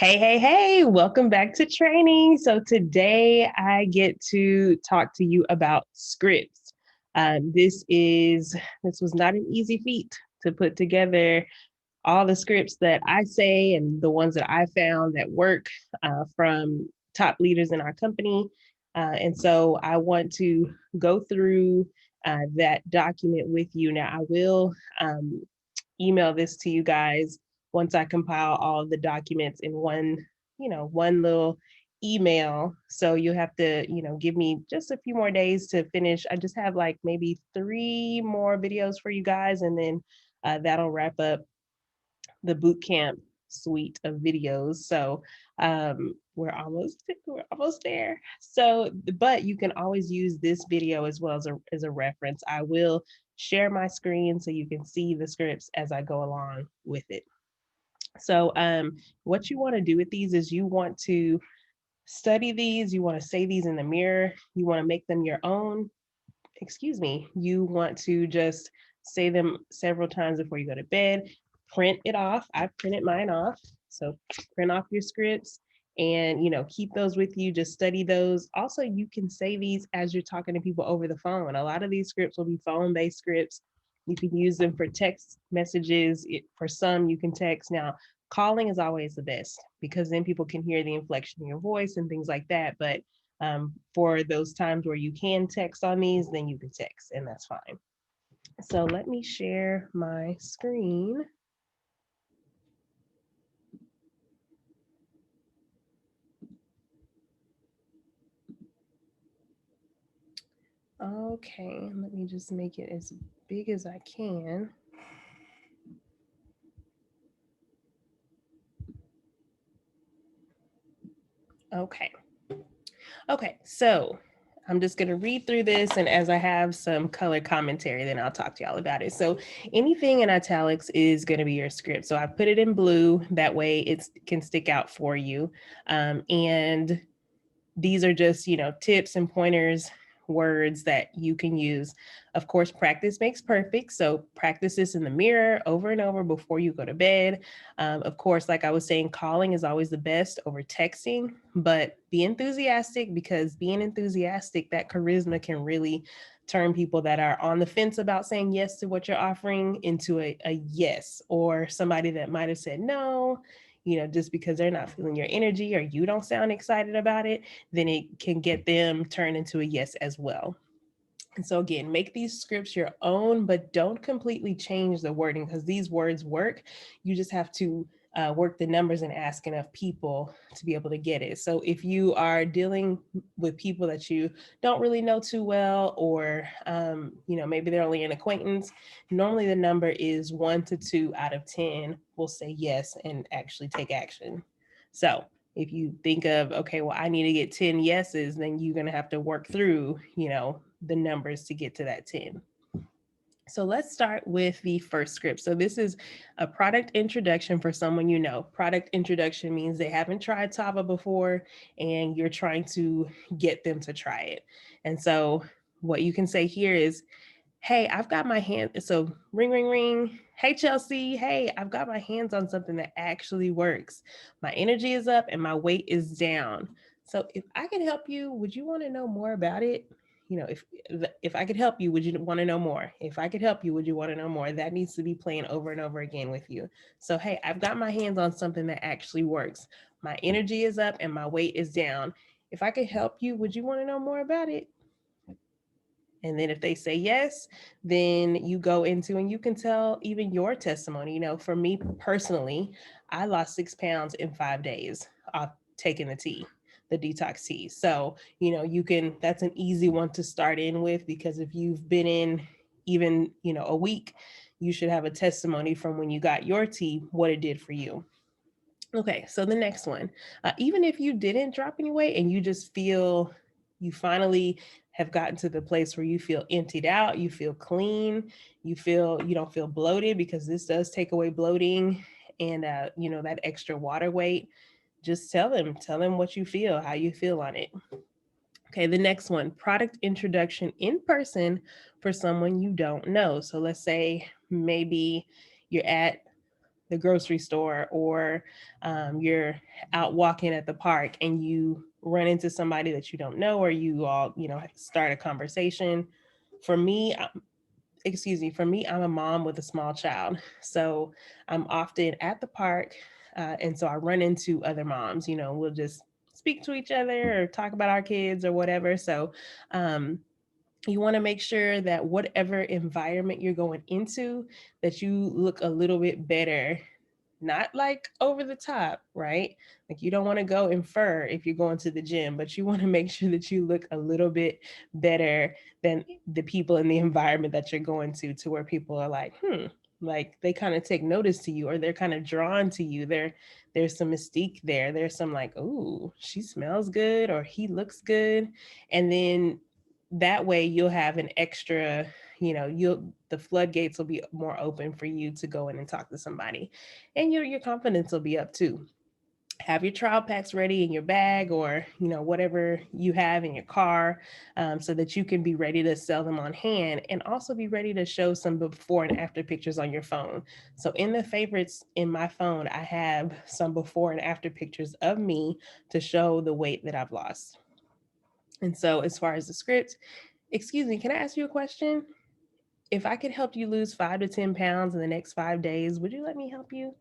Hey, welcome back to training. So today I get to talk to you about scripts. This was not an easy feat to put together all the scripts that I say and the ones that I found that work from top leaders in our company. And so I want to go through that document with you. Now I will email this to you guys once I compile all of the documents in one little email. So you have to, give me just a few more days to finish. I just have like maybe 3 more videos for you guys, and then that'll wrap up the boot camp suite of videos. So we're almost there. So, but you can always use this video as well as a reference. I will share my screen so you can see the scripts as I go along with it. So what you want to do with these is you want to study these, you want to say these in the mirror, you want to make them your own. Excuse me, you want to just say them several times before you go to bed. Print it off. I printed mine off. So print off your scripts and keep those with you. Just study those. Also, you can say these as you're talking to people over the phone. A lot of these scripts will be phone-based scripts. You can use them for text messages. For some, you can text. Now, calling is always the best because then people can hear the inflection in your voice and things like that. But for those times where you can text on these, then you can text, and that's fine. So let me share my screen. Okay, let me just make it as big as I can. Okay. Okay, so I'm just going to read through this, and as I have some color commentary, then I'll talk to y'all about it. So anything in italics is going to be your script. So I put it in blue, that way it can stick out for you. And these are just, tips and pointers, words that you can use. Of course, practice makes perfect. So practice this in the mirror over and over before you go to bed. Of course, like I was saying, calling is always the best over texting, but be enthusiastic, because being enthusiastic, that charisma can really turn people that are on the fence about saying yes to what you're offering into a yes, or somebody that might have said no, just because they're not feeling your energy or you don't sound excited about it, then it can get them turned into a yes as well. And so again, make these scripts your own, but don't completely change the wording, because these words work. You just have to work the numbers and ask enough people to be able to get it. So if you are dealing with people that you don't really know too well, or maybe they're only an acquaintance, normally the number is 1 to 2 out of 10 will say yes and actually take action. So if you think of, okay, well, I need to get 10 yeses, then you're going to have to work through, the numbers to get to that 10. So let's start with the first script. So this is a product introduction for someone you know. Product introduction means they haven't tried Tava before and you're trying to get them to try it. And so what you can say here is, hey, I've got my hand. So ring, ring, ring. Hey, Chelsea. Hey, I've got my hands on something that actually works. My energy is up and my weight is down. So if I can help you, would you want to know more about it? If I could help you, would you want to know more? If I could help you, would you want to know more? That needs to be playing over and over again with you. So, hey, I've got my hands on something that actually works. My energy is up and my weight is down. If I could help you, would you want to know more about it? And then if they say yes, then you go into and you can tell even your testimony. For me personally, I lost 6 pounds in 5 days off taking the detox tea. So, that's an easy one to start in with, because if you've been in even, a week, you should have a testimony from when you got your tea, what it did for you. Okay, so the next one, even if you didn't drop any weight and you just feel you finally have gotten to the place where you feel emptied out, you feel clean, you don't feel bloated, because this does take away bloating and that extra water weight. Just tell them what you feel, how you feel on it. Okay, the next one, product introduction in person for someone you don't know. So let's say maybe you're at the grocery store, or you're out walking at the park and you run into somebody that you don't know, or you all, start a conversation. For me, for me, I'm a mom with a small child. So I'm often at the park. And so I run into other moms, we'll just speak to each other or talk about our kids or whatever. So um, you want to make sure that whatever environment you're going into, that you look a little bit better, not like over the top, right? Like you don't want to go in fur if you're going to the gym, but you want to make sure that you look a little bit better than the people in the environment that you're going to where people are like, like they kind of take notice to you, or they're kind of drawn to you. There's some mystique there. There's some like, oh, she smells good or he looks good. And then that way you'll have an extra, you'll the floodgates will be more open for you to go in and talk to somebody, and your confidence will be up too. Have your trial packs ready in your bag, or whatever you have in your car, so that you can be ready to sell them on hand, and also be ready to show some before and after pictures on your phone. So in the favorites in my phone, I have some before and after pictures of me to show the weight that I've lost. And so as far as the script, excuse me, can I ask you a question? If I could help you lose 5 to 10 pounds in the next 5 days, would you let me help you?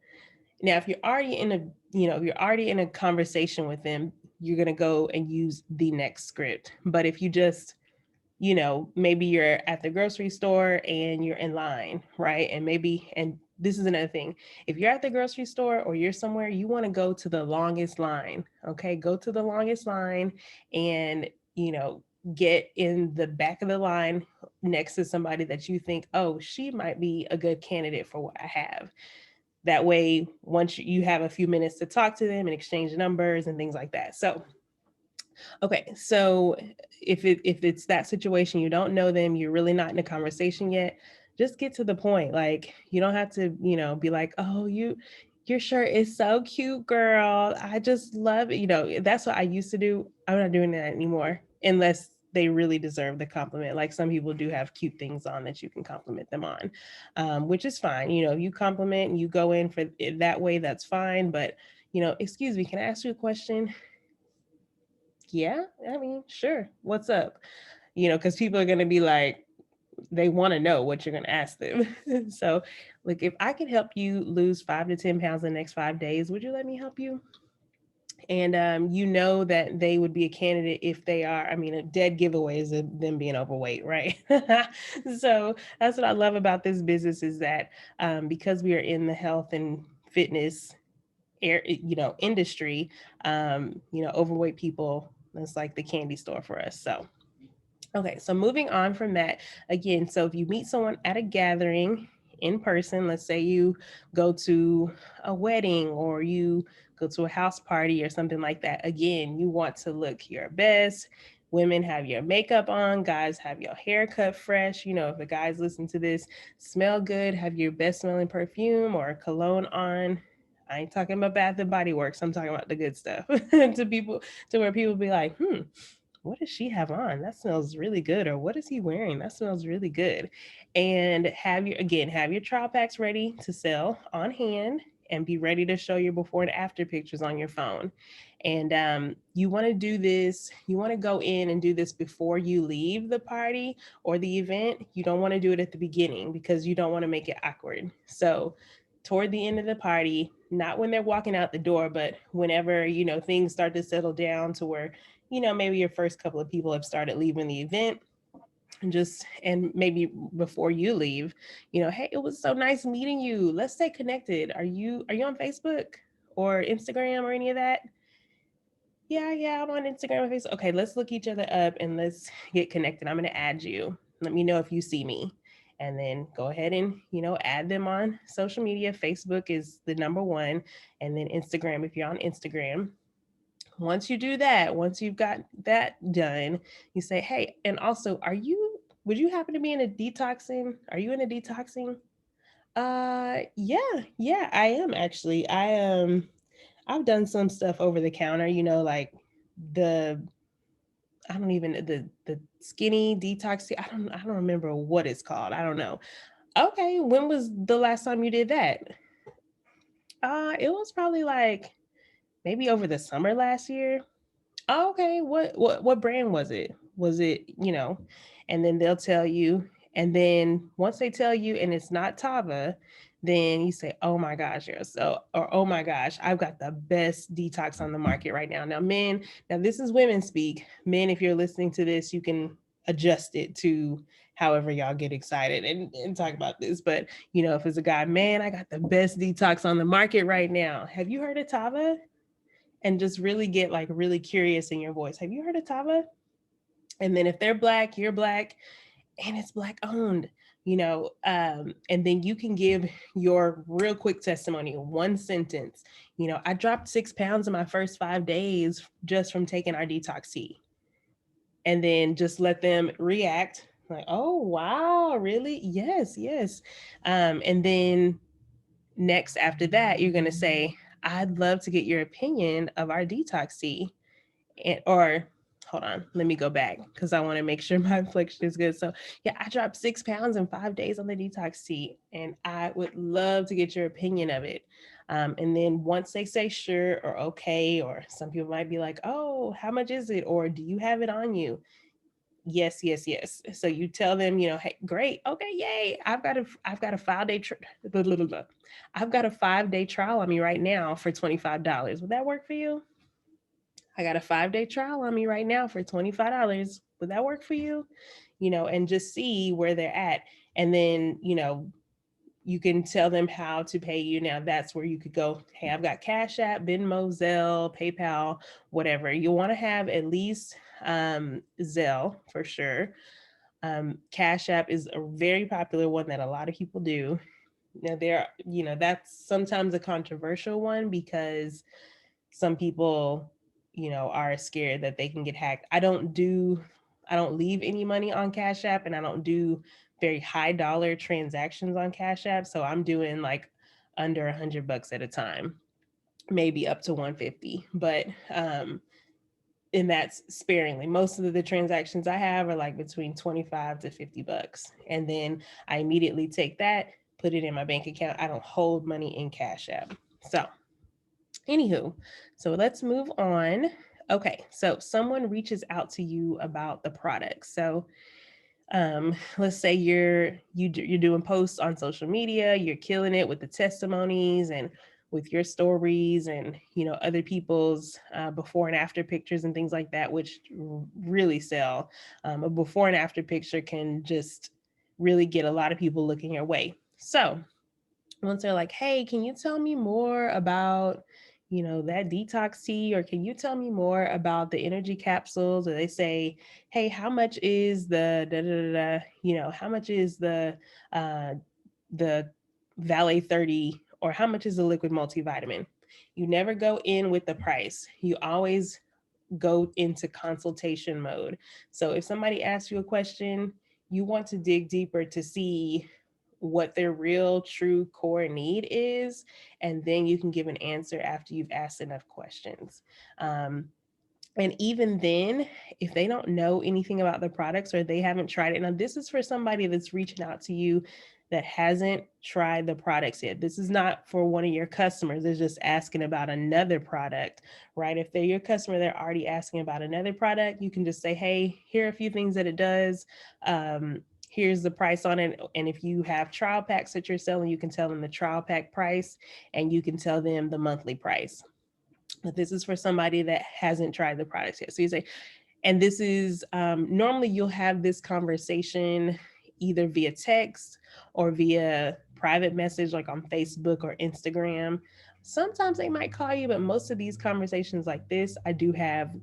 Now, if you're already in a, if you're already in a conversation with them, you're gonna go and use the next script. But if you just, maybe you're at the grocery store and you're in line, right? And this is another thing. If you're at the grocery store or you're somewhere, you want to go to the longest line, okay? Go to the longest line and, get in the back of the line next to somebody that you think, oh, she might be a good candidate for what I have. That way, once you have a few minutes to talk to them and exchange numbers and things like that. So okay, so if it's that situation, you don't know them, you're really not in a conversation yet, just get to the point. Like you don't have to, be like, "Oh, your shirt is so cute, girl. I just love it." That's what I used to do. I'm not doing that anymore unless they really deserve the compliment. Like some people do have cute things on that you can compliment them on, which is fine. If you compliment and you go in for it that way, that's fine. But excuse me, can I ask you a question? Yeah, I mean, sure. What's up? Because people are going to be like, they want to know what you're going to ask them. So, like, if I could help you lose 5 to 10 pounds in the next 5 days, would you let me help you? And that they would be a candidate if they are. I mean, a dead giveaway is them being overweight, right? So that's what I love about this business is that because we are in the health and fitness industry, overweight people, that's like the candy store for us. So okay, so moving on from that, again, so if you meet someone at a gathering in person, let's say you go to a wedding or you go to a house party or something like that, again, you want to look your best. Women have your makeup on, guys have your hair cut fresh. If the guys listen to this, smell good, have your best smelling perfume or cologne on. I ain't talking about Bath and Body Works. I'm talking about the good stuff to where people be like, what does she have on? That smells really good. Or what is he wearing? That smells really good. And have your trial packs ready to sell on hand and be ready to show your before and after pictures on your phone. And you want to do this, you want to go in and do this before you leave the party or the event. You don't want to do it at the beginning because you don't want to make it awkward. So toward the end of the party, not when they're walking out the door, but whenever, things start to settle down to where maybe your first couple of people have started leaving the event, and maybe before you leave, hey, it was so nice meeting you. Let's stay connected. Are you on Facebook or Instagram or any of that? Yeah, I'm on Instagram and Facebook. Okay, let's look each other up and let's get connected. I'm going to add you. Let me know if you see me. And then go ahead and, add them on social media. Facebook is the number one. And then Instagram, if you're on Instagram. Once you do that, once you've got that done, you say, hey, and also, would you happen to be in a detoxing? Are you in a detoxing? Yeah, I am actually. I've done some stuff over the counter, like the I don't even the skinny detox. I don't remember what it's called. I don't know. Okay, when was the last time you did that? It was probably like maybe over the summer last year. Oh, okay, what brand was it? Was it, and then they'll tell you, and then once they tell you and it's not Tava, then you say, "Oh my gosh, you're so," or "Oh my gosh, I've got the best detox on the market right now." Now, men, now this is women speak. Men, if you're listening to this, you can adjust it to however y'all get excited and talk about this. But if it's a guy, man, I got the best detox on the market right now. Have you heard of Tava? And just really get like really curious in your voice. Have you heard of Tava? And then if they're black, you're black, and it's black owned, and then you can give your real quick testimony, one sentence. I dropped 6 pounds in my first 5 days just from taking our detox tea. And then just let them react like, oh, wow, really? Yes, yes. And then next, after that, you're going to say, I'd love to get your opinion of our detox tea. Or hold on, let me go back because I want to make sure my inflection is good. So, yeah, I dropped 6 pounds in 5 days on the detox tea, and I would love to get your opinion of it. And then once they say sure or okay, or some people might be like, oh, how much is it? Or do you have it on you? Yes, yes, yes. So you tell them, hey, great, okay, yay! I've got a 5 day, I've got a 5 day trial on me right now for $25. Would that work for you? I got a 5 day trial on me right now for $25. Would that work for you? And just see where they're at. And then, you can tell them how to pay you. Now that's where you could go, hey, I've got Cash App, Venmo, Zelle, PayPal, whatever. You want to have at least Zelle for sure. Cash App is a very popular one that a lot of people do. Now that's sometimes a controversial one because some people, are scared that they can get hacked. I don't leave any money on Cash App, and I don't do very high dollar transactions on Cash App. So I'm doing like under $100 at a time, maybe up to 150. But and that's sparingly. Most of the transactions I have are like between 25 to $50. And then I immediately take that, put it in my bank account. I don't hold money in Cash App. So anywho, so let's move on. Okay, so someone reaches out to you about the product. So let's say you're doing posts on social media, you're killing it with the testimonies and with your stories and other people's before and after pictures and things like that, which really sell. A before and after picture can just really get a lot of people looking your way. So once they're like, hey, can you tell me more about, that detox tea, or can you tell me more about the energy capsules? Or they say, hey, how much is the da da da, how much is the Valet 30, or how much is the liquid multivitamin? You never go in with the price. You always go into consultation mode. So if somebody asks you a question, you want to dig deeper to see what their real true core need is, and then you can give an answer after you've asked enough questions. And even then, if they don't know anything about the products or they haven't tried it, now this is for somebody that's reaching out to you that hasn't tried the products yet. This is not for one of your customers. They're just asking about another product, right? If they're your customer, they're already asking about another product. You can just say, hey, here are a few things that it does. Here's the price on it. And if you have trial packs that you're selling, you can tell them the trial pack price and you can tell them the monthly price. But this is for somebody that hasn't tried the products yet. So you say, and this is normally you'll have this conversation either via text or via private message, like on Facebook or Instagram. Sometimes they might call you, but most of these conversations like this, I do have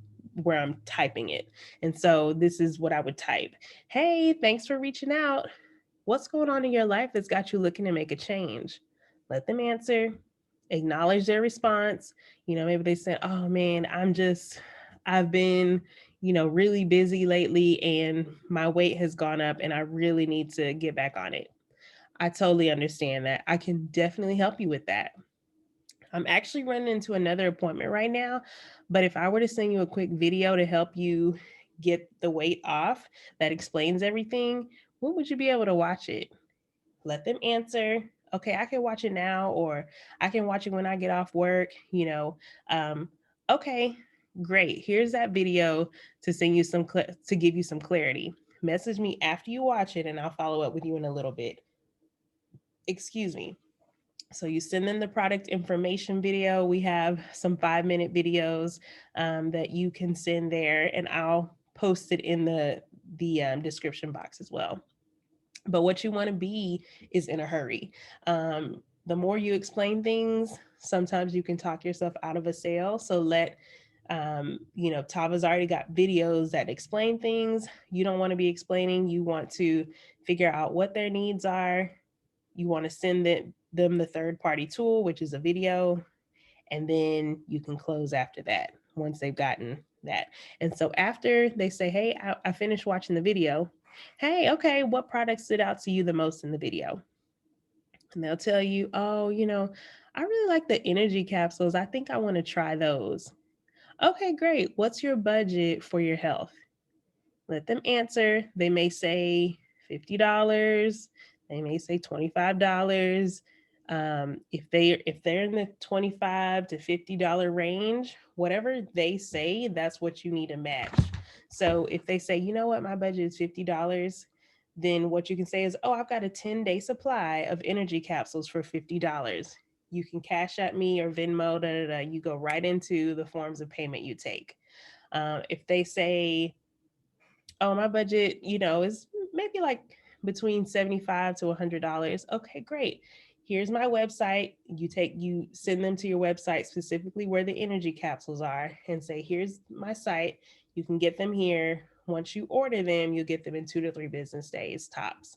where I'm typing it. And so this is what I would type. Hey, thanks for reaching out. What's going on in your life that's got you looking to make a change? Let them answer, acknowledge their response. Maybe they said, oh man, I've been, really busy lately and my weight has gone up and I really need to get back on it. I totally understand that. I can definitely help you with that. I'm actually running into another appointment right now, but if I were to send you a quick video to help you get the weight off that explains everything, when would you be able to watch it? Let them answer. okay, I can watch it now, or I can watch it when I get off work, um, okay, great. Here's that video to send you to give you some clarity. Message me after you watch it and I'll follow up with you in a little bit. Excuse me. So you send them the product information video. We have some 5-minute videos that you can send there, and I'll post it in the description box as well. But what you want to be is in a hurry. The more you explain things, sometimes you can talk yourself out of a sale. So Tava's already got videos that explain things. You don't want to be explaining. You want to figure out what their needs are. You want to send them the third party tool, which is a video, and then you can close after that once they've gotten that. And so after they say, hey, I finished watching the video, hey, okay, what product stood out to you the most in the video? And they'll tell you, oh, I really like the energy capsules. I think I want to try those. Okay, great. What's your budget for your health? Let them answer. They may say $50. They may say $25. If they're in the $25 to $50 range, whatever they say, that's what you need to match. So if they say, you know what, my budget is $50, then what you can say is, oh, I've got a 10-day supply of energy capsules for $50. You can cash at me or Venmo, da, da, da. You go right into the forms of payment you take. If they say, oh, my budget, is maybe like between $75 to $100. Okay, great. Here's my website. You send them to your website, specifically where the energy capsules are, and say, here's my site. You can get them here. Once you order them, you'll get them in 2 to 3 business days tops.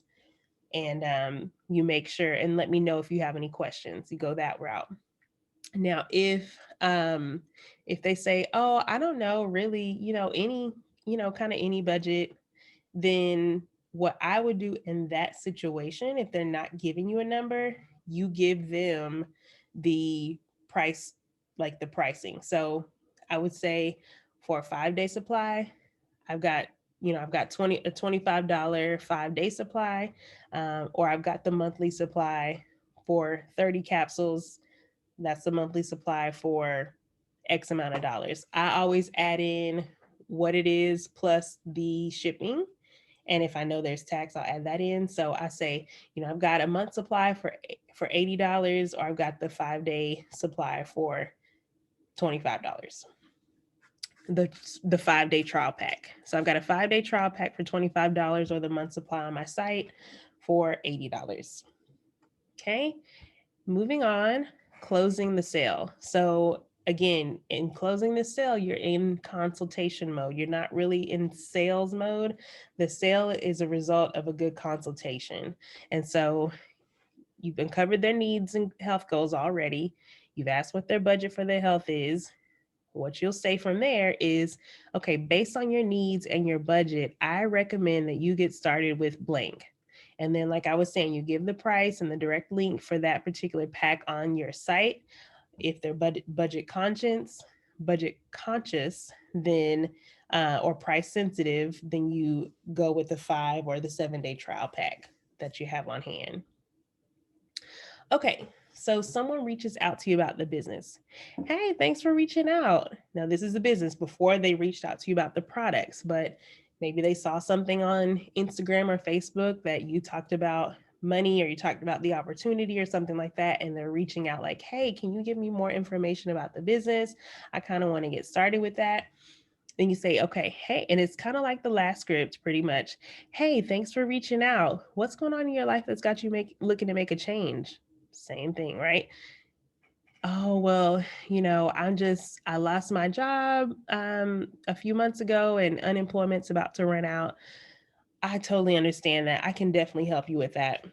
And you make sure and let me know if you have any questions. You go that route. Now, if they say, oh, I don't know, really, any, kind of any budget, then what I would do in that situation, if they're not giving you a number, you give them the price, like the pricing. So I would say for a 5-day supply, I've got a $25 5-day supply, or I've got the monthly supply for 30 capsules. That's the monthly supply for X amount of dollars. I always add in what it is plus the shipping. And if I know there's tax, I'll add that in. So I say, I've got a month supply for $80, or I've got the 5-day supply for $25. The 5-day trial pack. So I've got a 5-day trial pack for $25, or the month supply on my site for $80. Okay. Moving on, closing the sale. So again, in closing the sale, you're in consultation mode. You're not really in sales mode. The sale is a result of a good consultation. And so you've uncovered their needs and health goals already. You've asked what their budget for their health is. What you'll say from there is, okay, based on your needs and your budget, I recommend that you get started with blank. And then, like I was saying, you give the price and the direct link for that particular pack on your site. If they're budget conscious, then or price sensitive, then you go with the 5 or the 7-day trial pack that you have on hand. Okay, so someone reaches out to you about the business. Hey, thanks for reaching out. Now, this is the business before they reached out to you about the products, but maybe they saw something on Instagram or Facebook that you talked about money, or you talked about the opportunity or something like that, and they're reaching out like, hey, can you give me more information about the business? I kind of want to get started with that. Then you say, okay, hey, and it's kind of like the last script pretty much. Hey, thanks for reaching out. What's going on in your life that's got you looking to make a change? Same thing, right? Oh, well, I lost my job a few months ago, and unemployment's about to run out. I totally understand that. I can definitely help you with that.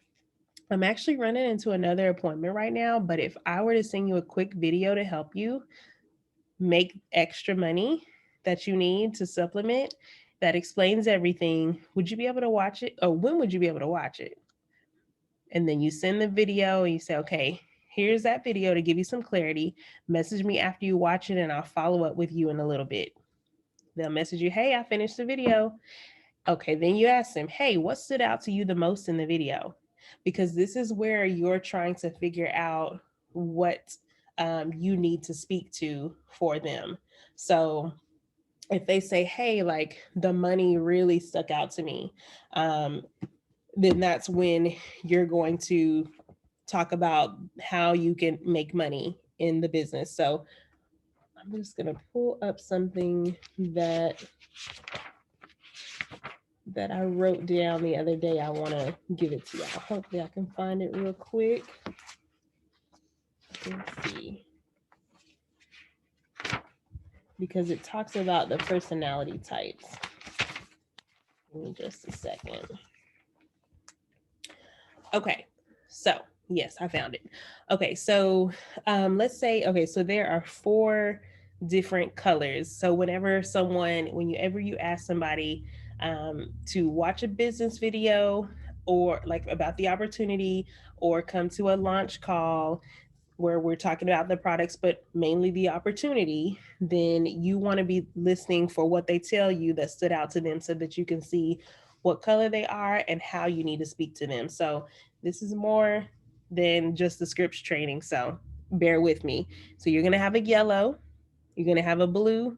I'm actually running into another appointment right now, but if I were to send you a quick video to help you make extra money that you need to supplement, that explains everything, would you be able to watch it? Or when would you be able to watch it? And then you send the video and you say, okay, here's that video to give you some clarity. Message me after you watch it and I'll follow up with you in a little bit. They'll message you, hey, I finished the video. Okay, then you ask them, hey, what stood out to you the most in the video? because this is where you're trying to figure out what you need to speak to for them. So if they say, hey, like the money really stuck out to me, um, then that's when you're going to talk about how you can make money in the business. So I'm just going to pull up something that I wrote down the other day. I want to give it to y'all. Hopefully I can find it real quick. Let's see. Because it talks about the personality types. Give me just a second. Okay, so yes, I found it. Okay, so let's say, okay, so there are 4 different colors. So whenever you ask somebody to watch a business video or like about the opportunity or come to a launch call where we're talking about the products, but mainly the opportunity, then you want to be listening for what they tell you that stood out to them so that you can see what color they are and how you need to speak to them. So this is more than just the scripts training. So bear with me. So you're going to have a yellow, you're going to have a blue,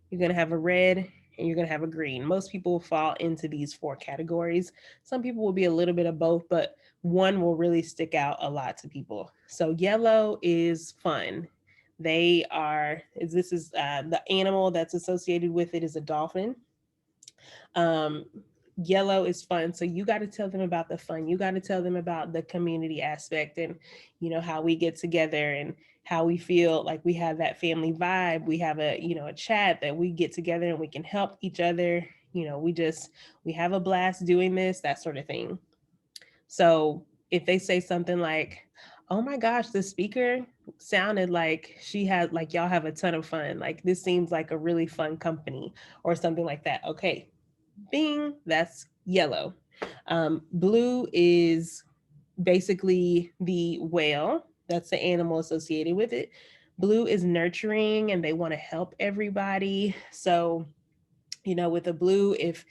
you're going to have a red, and you're going to have a green. Most people will fall into these 4 categories. Some people will be a little bit of both, but one will really stick out a lot to people. So yellow is fun. This is the animal that's associated with it is a dolphin. Um, Yellow is fun. So you got to tell them about the fun. You got to tell them about the community aspect and, how we get together and how we feel like we have that family vibe. We have a chat that we get together and we can help each other. We have a blast doing this, that sort of thing. So if they say something like, oh my gosh, the speaker sounded like she had, like, y'all have a ton of fun. Like, this seems like a really fun company or something like that. Okay, bing, that's yellow. Blue is basically the whale. That's the animal associated with it. Blue is nurturing and they want to help everybody. So, with a blue, if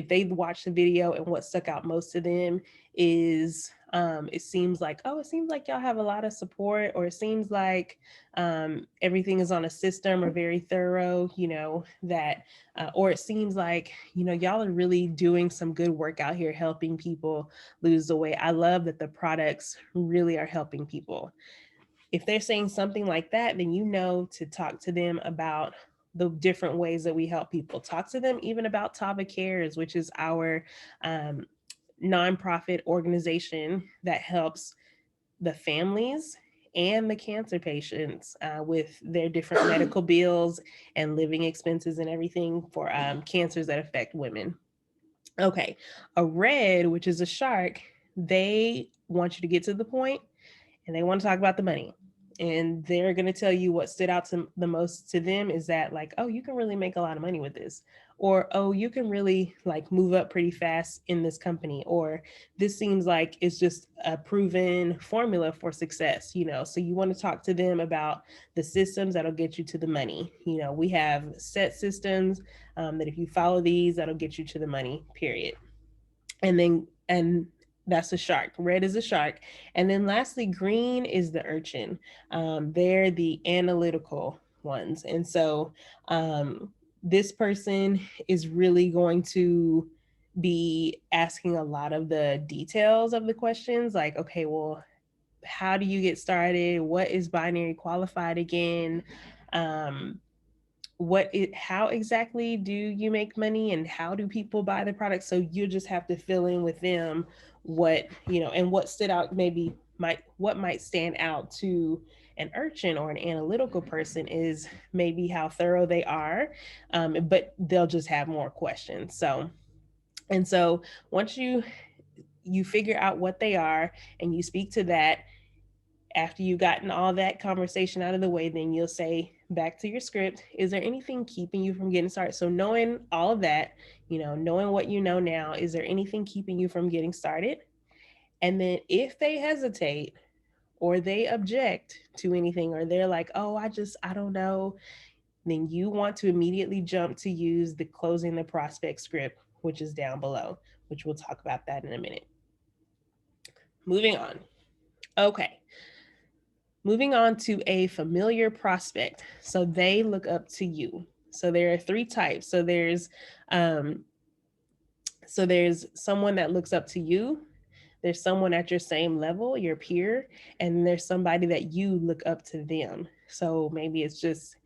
they watch the video and what stuck out most to them is it seems like, oh, it seems like y'all have a lot of support, or it seems like everything is on a system or very thorough, that or it seems like, y'all are really doing some good work out here helping people lose the weight. I love that the products really are helping people. If they're saying something like that, then to talk to them about the different ways that we help people. Talk to them even about Tava Cares, which is our nonprofit organization that helps the families and the cancer patients with their different medical bills and living expenses and everything for cancers that affect women. Okay, a red, which is a shark, they want you to get to the point and they want to talk about the money. And they're going to tell you what stood out to the most to them is that, like, oh, you can really make a lot of money with this, or oh, you can really like move up pretty fast in this company, or this seems like it's just a proven formula for success. So you want to talk to them about the systems that'll get you to the money. We have set systems that if you follow these, that'll get you to the money, period. And that's a shark. Red is a shark. And then lastly, green is the urchin. They're the analytical ones. And so this person is really going to be asking a lot of the details of the questions, like, okay, well, how do you get started? What is binary qualified again? Um, how exactly do you make money, and how do people buy the product? So you just have to fill in with them and what stood out, what might stand out to an urchin or an analytical person is maybe how thorough they are, but they'll just have more questions. So once you figure out what they are and you speak to that, after you've gotten all that conversation out of the way, then you'll say back to your script, is there anything keeping you from getting started? So knowing all of that, knowing what you know now, is there anything keeping you from getting started? And then if they hesitate or they object to anything, or they're like, oh, I don't know, then you want to immediately jump to use the closing the prospect script, which is down below, which we'll talk about that in a minute. Moving on. Okay. Moving on to a familiar prospect. So they look up to you. So there are three types. Um, there's someone that looks up to you, there's someone at your same level, your peer, and there's somebody that you look up to them. So maybe it's just,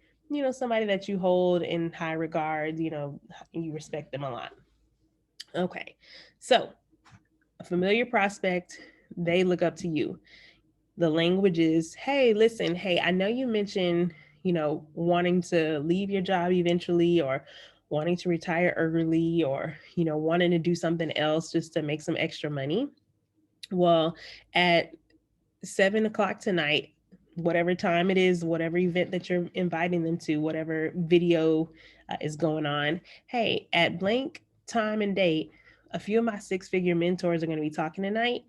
somebody that you hold in high regard, you respect them a lot. Okay. So a familiar prospect, they look up to you. The language is, hey, listen, hey, I know you mentioned, wanting to leave your job eventually, or wanting to retire early, or, wanting to do something else just to make some extra money. Well, at 7 o'clock tonight, whatever time it is, whatever event that you're inviting them to, whatever video is going on, hey, at blank time and date, a few of my six-figure mentors are going to be talking tonight.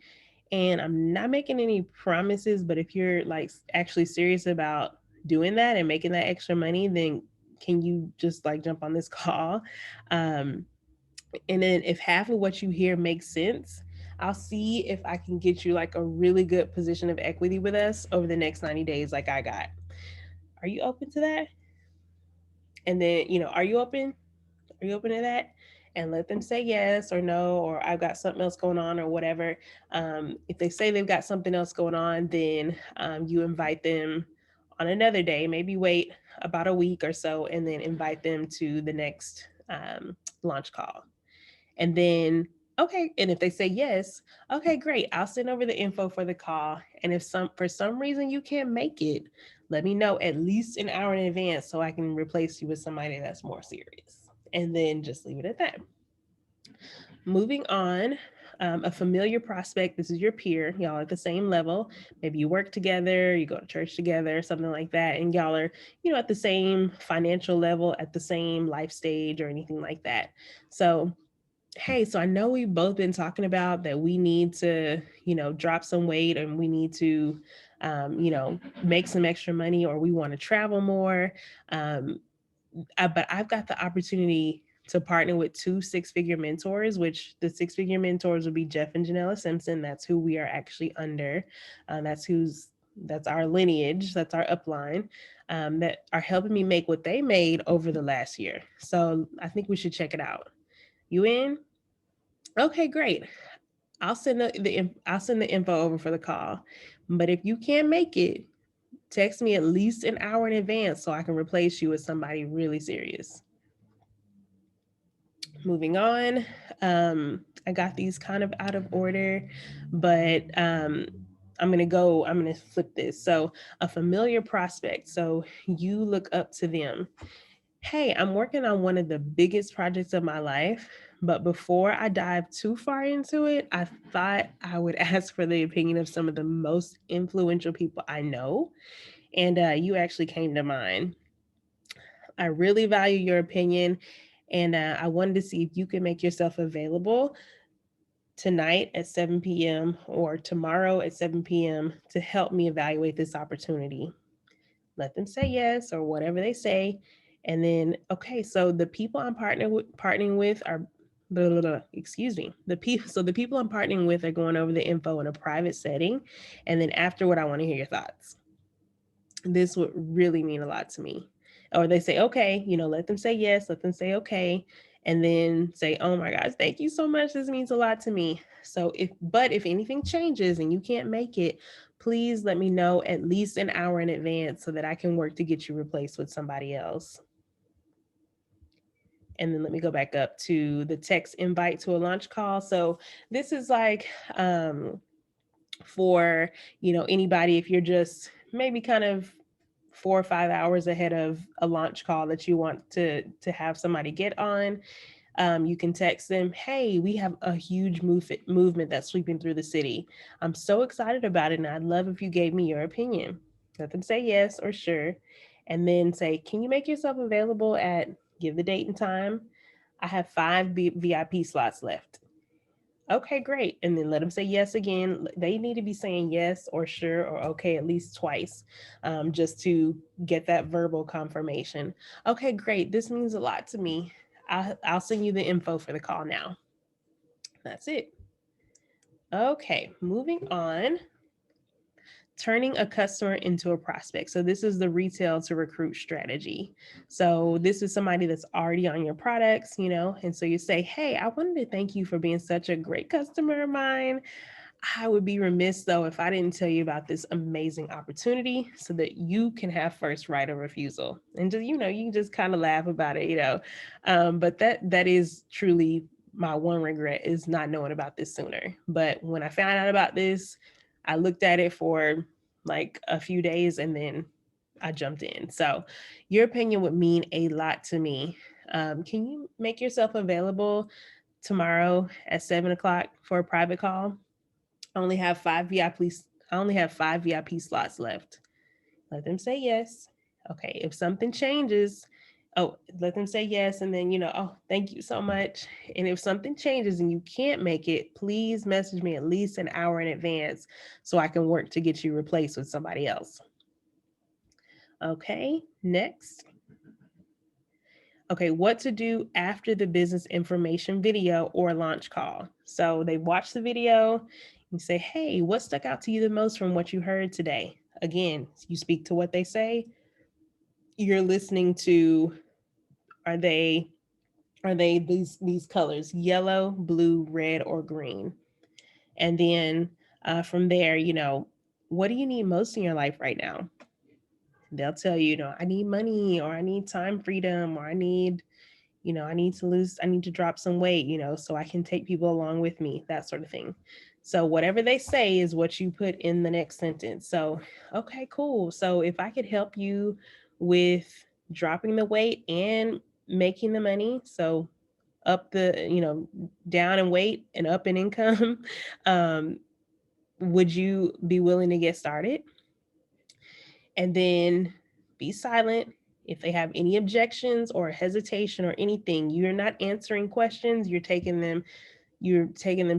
And I'm not making any promises, but if you're like actually serious about doing that and making that extra money, then can you just like jump on this call? Um, and then if half of what you hear makes sense, I'll see if I can get you like a really good position of equity with us over the next 90 days, like I got. Are you open to that? And then, are you open? Are you open to that? And let them say yes or no, or I've got something else going on or whatever. If they say they've got something else going on, then you invite them on another day, maybe wait about a week or so, and then invite them to the next launch call. And then, okay, and if they say yes, okay, great. I'll send over the info for the call. And if for some reason you can't make it, let me know at least an hour in advance so I can replace you with somebody that's more serious. And then just leave it at that. Moving on, a familiar prospect. This is your peer. Y'all at the same level. Maybe you work together, you go to church together, something like that, and y'all are, at the same financial level, at the same life stage, or anything like that. So hey, so I know we've both been talking about that we need to, drop some weight, and we need to, make some extra money, or we want to travel more. But I've got the opportunity to partner with two six-figure mentors, which the six-figure mentors would be Jeff and Janella Simpson. That's who we are actually under. That's our lineage. That's our upline. That are helping me make what they made over the last year. So I think we should check it out. You in? Okay, great. I'll send the info over for the call. But if you can't make it, text me at least an hour in advance so I can replace you with somebody really serious. Moving on. I got these kind of out of order, but I'm gonna flip this. So a familiar prospect. So you look up to them. Hey, I'm working on one of the biggest projects of my life, but before I dive too far into it, I thought I would ask for the opinion of some of the most influential people I know. And you actually came to mind. I really value your opinion, and I wanted to see if you could make yourself available tonight at 7 p.m. or tomorrow at 7 p.m. to help me evaluate this opportunity. Let them say yes or whatever they say. And then, okay, so the people I'm partnering with are, blah, blah, blah, excuse me, the people I'm partnering with are going over the info in a private setting. And then afterward, I want to hear your thoughts. This would really mean a lot to me. Or they say, okay, let them say yes, let them say okay, and then say, oh my gosh, thank you so much. This means a lot to me. So if anything changes and you can't make it, please let me know at least an hour in advance so that I can work to get you replaced with somebody else. And then let me go back up to the text invite to a launch call. So this is like for anybody, if you're just maybe kind of 4 or 5 hours ahead of a launch call that you want to have somebody get on, you can text them, hey, we have a huge movement that's sweeping through the city. I'm so excited about it, and I'd love if you gave me your opinion. Let them say yes or sure, and then say, can you make yourself available at, give the date and time. I have 5 VIP slots left. Okay, great. And then let them say yes again. They need to be saying yes or sure or okay at least twice, just to get that verbal confirmation. Okay, great. This means a lot to me. I'll send you the info for the call now. That's it. Okay, moving on. Turning a customer into a prospect. So this is the retail to recruit strategy. So this is somebody that's already on your products, and so you say, "Hey, I wanted to thank you for being such a great customer of mine. I would be remiss though if I didn't tell you about this amazing opportunity so that you can have first right of refusal." And just, you can just kind of laugh about it. But that is truly my one regret, is not knowing about this sooner. But when I found out about this, I looked at it for like a few days and then I jumped in. So your opinion would mean a lot to me. Can you make yourself available tomorrow at 7 o'clock for a private call? I only have five VIP. I only have five VIP slots left. Let them say yes. Okay. If something changes, let them say yes, and then oh, thank you so much. And if something changes and you can't make it, please message me at least an hour in advance so I can work to get you replaced with somebody else. Okay. Next. Okay, what to do after the business information video or launch call. So they watch the video, you say, "Hey, what stuck out to you the most from what you heard today?" Again, you speak to what they say. You're listening to, are they these colors, yellow, blue, red, or green? And then from there, what do you need most in your life right now? They'll tell you, "I need money, or I need time freedom, or I need to drop some weight, so I can take people along with me," that sort of thing. So whatever they say is what you put in the next sentence. So, okay, cool. So if I could help you with dropping the weight and making the money, so up down in weight and up in income, um, would you be willing to get started? And then be silent. If they have any objections or hesitation or anything, you're not answering questions, you're taking them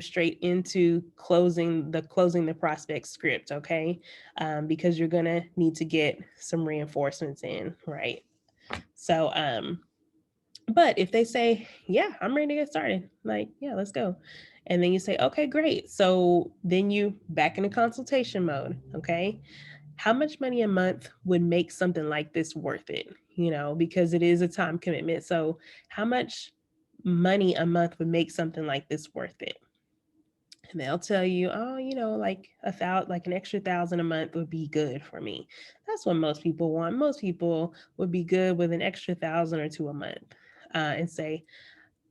straight into closing the prospect script. Okay. Because you're gonna need to get some reinforcements in, right? So but if they say, "Yeah, I'm ready to get started," like, "Yeah, let's go," and then you say, "Okay, great," so then you back into consultation mode. Okay, how much money a month would make something like this worth it? Because it is a time commitment. So how much money a month would make something like this worth it? And they'll tell you, "Oh, like like an extra 1,000 a month would be good for me." That's what most people want. Most people would be good with an extra 1,000 or two a month. And say,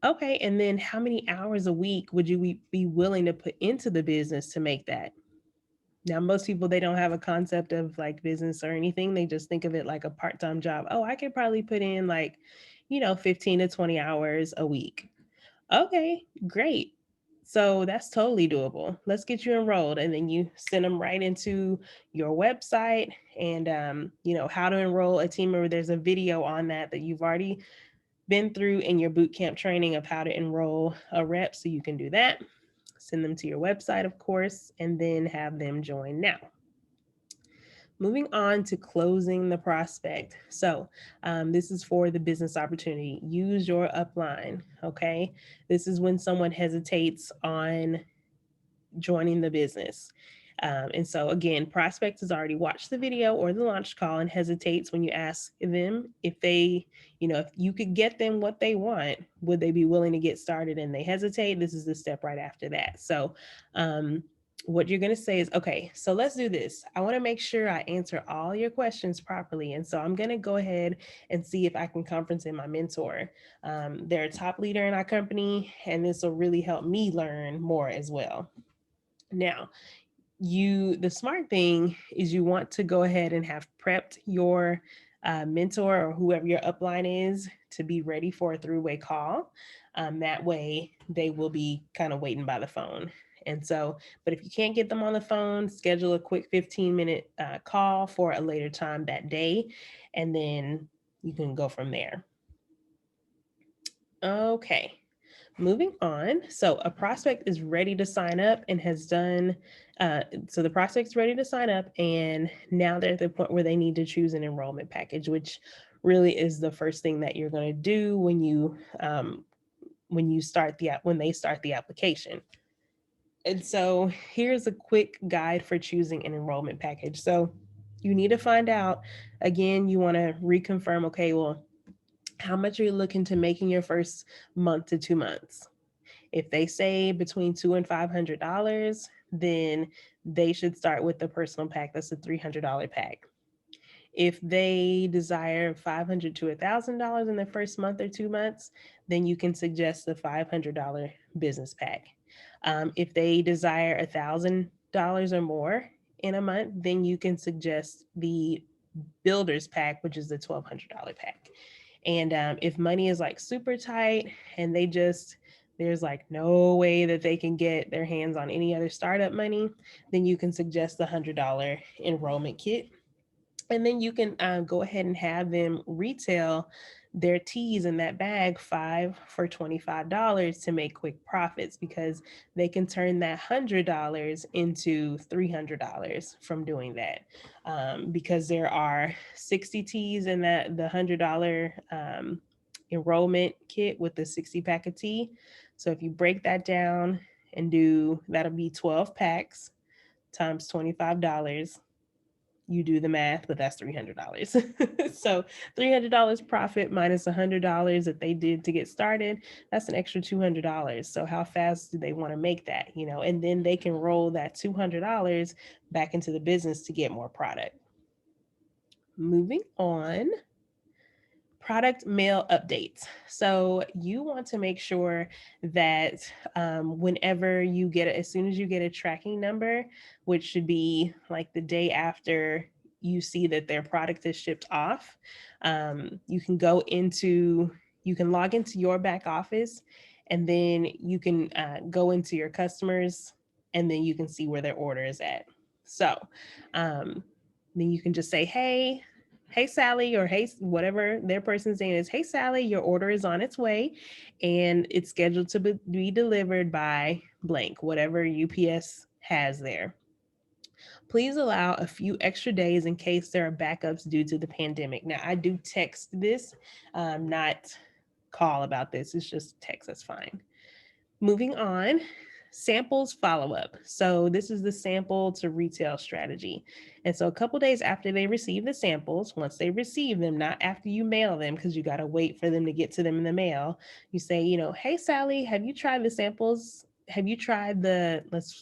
"Okay, and then how many hours a week would you be willing to put into the business to make that?" Now, most people, they don't have a concept of like business or anything. They just think of it like a part-time job. "Oh, I could probably put in like, 15 to 20 hours a week." Okay, great. So that's totally doable. Let's get you enrolled. And then you send them right into your website and, how to enroll a team member. There's a video on that you've already been through in your boot camp training of how to enroll a rep. So you can do that. Send them to your website, of course, and then have them join now. Moving on to closing the prospect. So, this is for the business opportunity. Use your upline. Okay. This is when someone hesitates on joining the business. And so, again, prospect has already watched the video or the launch call and hesitates when you ask them if if you could get them what they want, would they be willing to get started? And they hesitate. This is the step right after that. So, what you're going to say is, "Okay, so let's do this. I want to make sure I answer all your questions properly. And so I'm going to go ahead and see if I can conference in my mentor. They're a top leader in our company, and this will really help me learn more as well." Now, the smart thing is you want to go ahead and have prepped your mentor or whoever your upline is to be ready for a throughway call. That way they will be kind of waiting by the phone. And so, but if you can't get them on the phone, schedule a quick 15-minute call for a later time that day, and then you can go from there. Okay. Moving on. So a prospect is ready to sign up and has done, so the prospect's ready to sign up, and now they're at the point where they need to choose an enrollment package, which really is the first thing that you're going to do when they start the application. And so here's a quick guide for choosing an enrollment package. So you need to find out, again, you want to reconfirm, okay, well, how much are you looking to make in your first month to 2 months? If they say between $200 and $500, then they should start with the personal pack. That's a $300 pack. If they desire $500 to $1,000 in the first month or 2 months, then you can suggest the $500 business pack. If they desire $1,000 or more in a month, then you can suggest the builder's pack, which is the $1,200 pack. And if money is like super tight and there's like no way that they can get their hands on any other startup money, then you can suggest the $100 enrollment kit. And then you can go ahead and have them retail their teas in that bag 5 for $25 to make quick profits, because they can turn that $100 into $300 from doing that. Because there are 60 teas in the $100 enrollment kit with the 60 pack of tea. So if you break that down and that'll be 12 packs times $25. You do the math, but that's $300. So $300 profit minus $100 that they did to get started, that's an extra $200. So how fast do they want to make that? And then they can roll that $200 back into the business to get more product. Moving on. Product mail updates. So you want to make sure that whenever you as soon as you get a tracking number, which should be like the day after you see that their product is shipped off, you can you can log into your back office, and then you can go into your customers, and then you can see where their order is at. So then you can just say, hey Sally, or hey, whatever their person's name is, hey Sally, your order is on its way and it's scheduled to be delivered by blank, whatever UPS has there. Please allow a few extra days in case there are backups due to the pandemic. Now, I do text this, not call about this. It's just text, that's fine. Moving on, samples follow up. So this is the sample to retail strategy. And so a couple days after they receive the samples, once they receive them, not after you mail them, because you got to wait for them to get to them in the mail, you say, hey Sally, have you tried the samples? Have you tried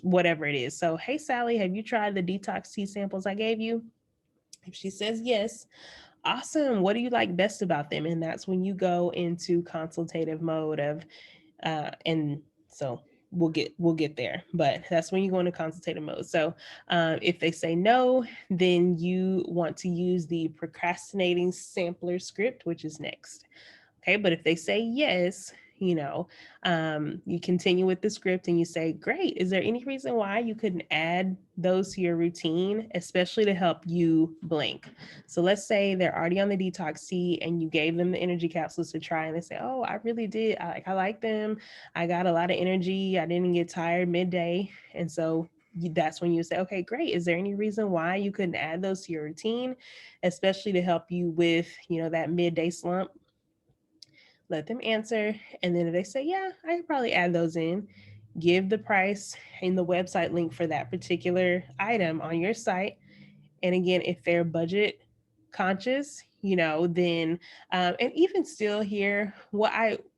whatever it is? So, hey Sally, have you tried the detox tea samples I gave you? If she says yes, awesome. What do you like best about them? And that's when you go into consultative mode of and so we'll get there, but that's when you go into consultative mode. So if they say no, then you want to use the procrastinating sampler script, which is next. Okay, but if they say yes, you continue with the script and you say, great, is there any reason why you couldn't add those to your routine, especially to help you blank? So let's say they're already on the detox tea and you gave them the energy capsules to try, and they say, oh, I really did, I like them, I got a lot of energy, I didn't get tired midday. And so that's when you say, okay, great, is there any reason why you couldn't add those to your routine, especially to help you with that midday slump? Let them answer. And then if they say, yeah, I could probably add those in, give the price and the website link for that particular item on your site. And again, if they're budget conscious, then, and even still here,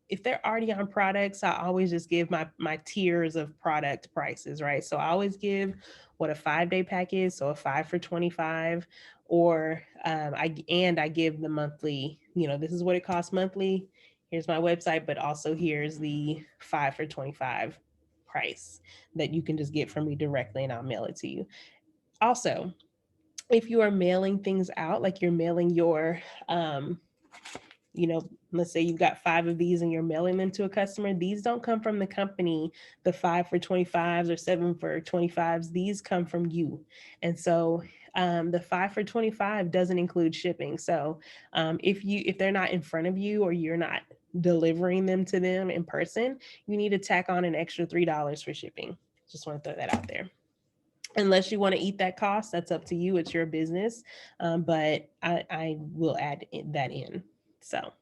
if they're already on products, I always just give my tiers of product prices, right? So I always give what a 5-day pack is, so a 5 for 25, or I give the monthly, this is what it costs monthly. Here's my website, but also here's the 5 for 25 price that you can just get from me directly, and I'll mail it to you. Also, if you are mailing things out, like you're mailing your let's say you've got 5 of these and you're mailing them to a customer, these don't come from the company, the 5 for 25s or 7 for 25s, these come from you. And so the 5 for 25 doesn't include shipping. So if they're not in front of you or you're not delivering them to them in person, you need to tack on an extra $3 for shipping. Just want to throw that out there. Unless you want to eat that cost, that's up to you. It's your business. But I will add that in. So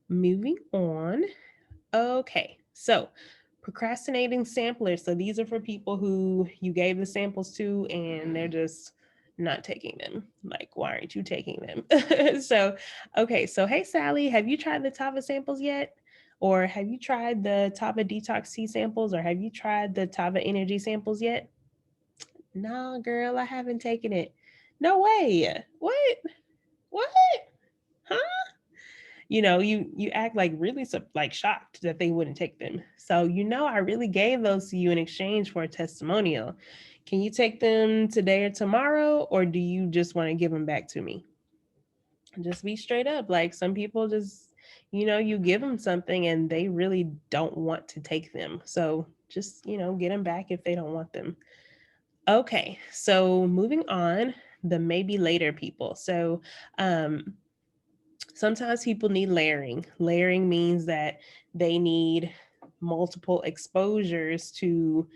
moving on. Okay. So procrastinating samplers. So these are for people who you gave the samples to and they're just not taking them. Like, why aren't you taking them? So, okay. So, hey, Sally, have you tried the Tava samples yet? Or have you tried the Tava Detox Tea samples? Or have you tried the Tava Energy samples yet? No, girl, I haven't taken it. No way. What? What? Huh? You act like really like shocked that they wouldn't take them. So I really gave those to you in exchange for a testimonial. Can you take them today or tomorrow, or do you just want to give them back to me? Just be straight up. Like, some people just, you give them something and they really don't want to take them. So just, get them back if they don't want them. Okay, so moving on, the maybe later people. So um sometimes people need layering. Layering means that they need multiple exposures to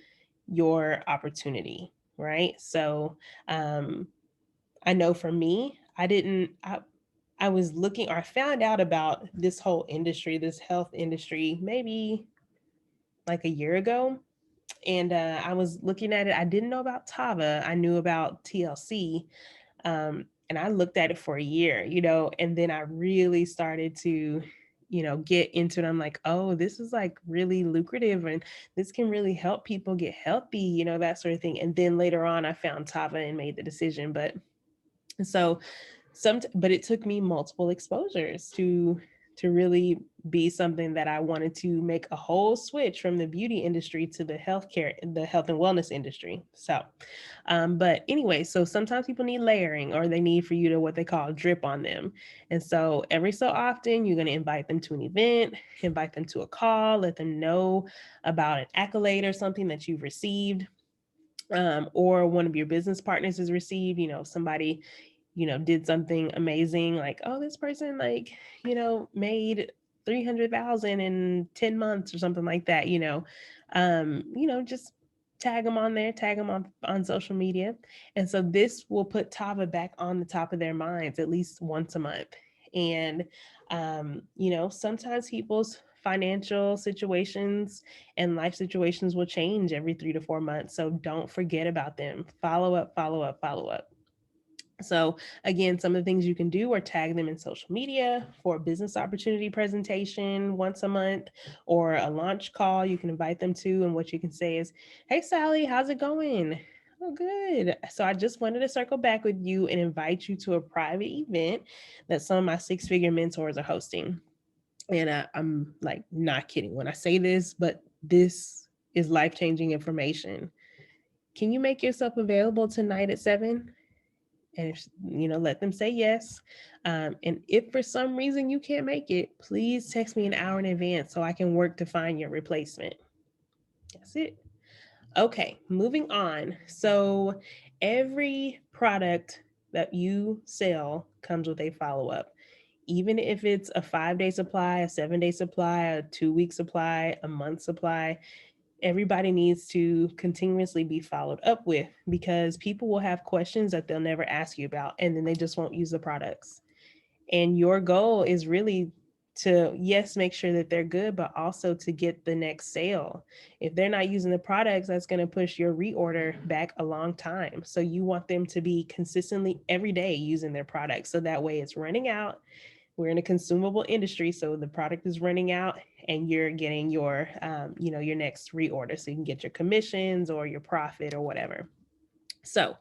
your opportunity, right? So um, I know for me, I was looking, or I found out about this whole industry, this health industry, maybe like a year ago. And I was looking at it. I didn't know about Tava. I knew about TLC, and I looked at it for a year, and then I really started to, get into it. I'm like, oh, this is like really lucrative and this can really help people get healthy, that sort of thing. And then later on, I found Tava and made the decision. So but it took me multiple exposures to really be something that I wanted to make a whole switch from the beauty industry to the health and wellness industry. So but anyway, so sometimes people need layering, or they need for you to what they call drip on them. And so every so often you're going to invite them to an event, invite them to a call, let them know about an accolade or something that you've received, or one of your business partners has received, somebody did something amazing, like, oh, this person, like, made 300,000 in 10 months or something like that, just tag them on there, tag them on social media. And so this will put Tava back on the top of their minds at least once a month. And sometimes people's financial situations and life situations will change every 3 to 4 months. So don't forget about them. Follow up, follow up, follow up. So again, some of the things you can do are tag them in social media for a business opportunity presentation once a month, or a launch call you can invite them to. And what you can say is, hey, Sally, how's it going? Oh, good. So I just wanted to circle back with you and invite you to a private event that some of my six-figure mentors are hosting. And I'm like not kidding when I say this, but this is life-changing information. Can you make yourself available tonight at 7? And if, let them say yes. And if for some reason you can't make it, please text me an hour in advance so I can work to find your replacement. That's it. Okay, moving on. So every product that you sell comes with a follow-up. Even if it's a 5-day supply, a 7-day supply, a 2-week supply, a month supply, everybody needs to continuously be followed up with, because people will have questions that they'll never ask you about, and then they just won't use the products. And your goal is really to, yes, make sure that they're good, but also to get the next sale. If they're not using the products, that's going to push your reorder back a long time. So you want them to be consistently every day using their products, so that way it's running out. We're in a consumable industry, so the product is running out and you're getting your next reorder, so you can get your commissions or your profit or whatever. So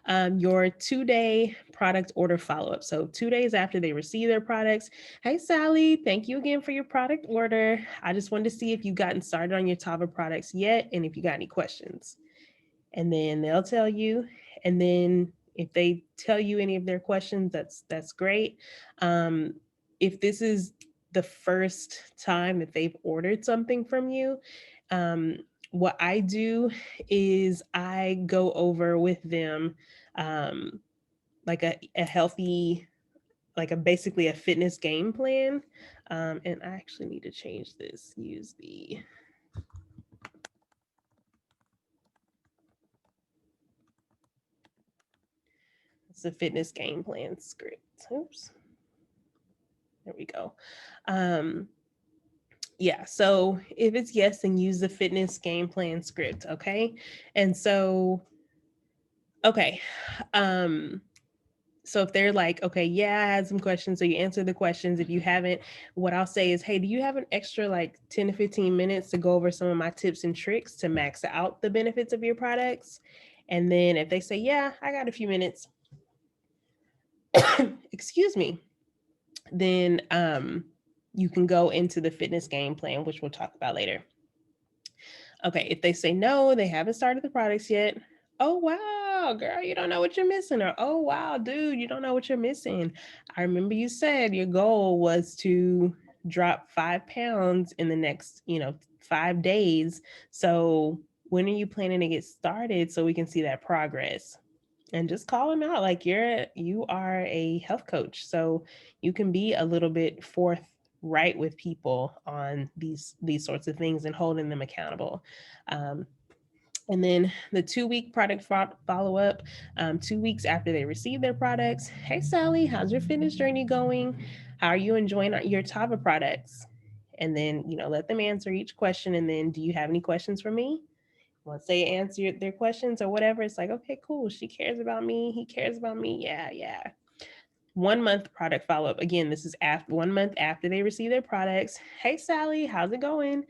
your 2-day product order follow-up. So 2 days after they receive their products, hey, Sally, thank you again for your product order. I just wanted to see if you've gotten started on your Tava products yet, and if you got any questions. And then they'll tell you. And then if they tell you any of their questions, that's great. If this is the first time that they've ordered something from you, um, what I do is I go over with them, um, like a healthy, like a basically a fitness game plan. And I actually need to change this. Use the It's a fitness game plan script. Oops. There we go. Um, Yeah. So if it's yes, then use the fitness game plan script. Okay. And so, okay. Um, so if they're like, okay, yeah, I had some questions. So you answer the questions. If you haven't, what I'll say is, hey, do you have an extra like 10 to 15 minutes to go over some of my tips and tricks to max out the benefits of your products? And then if they say, yeah, I got a few minutes, excuse me, then you can go into the fitness game plan, which we'll talk about later. Okay, if they say no, they haven't started the products yet. Oh, wow, girl, you don't know what you're missing. Or, oh, wow, dude, you don't know what you're missing. I remember you said your goal was to drop 5 pounds in the next, 5 days. So when are you planning to get started so we can see that progress? And just call them out like you are a health coach, so you can be a little bit forthright with people on these sorts of things and holding them accountable. um, and then the 2 week product follow up, 2 weeks after they receive their products. Hey Sally, how's your fitness journey going? How are you enjoying your Tava products? And then let them answer each question, and then, do you have any questions for me? Once they answer their questions or whatever, it's like, okay, cool. She cares about me. He cares about me. Yeah, yeah. 1 month product follow up. Again, this is after 1 month after they receive their products. Hey, Sally, how's it going?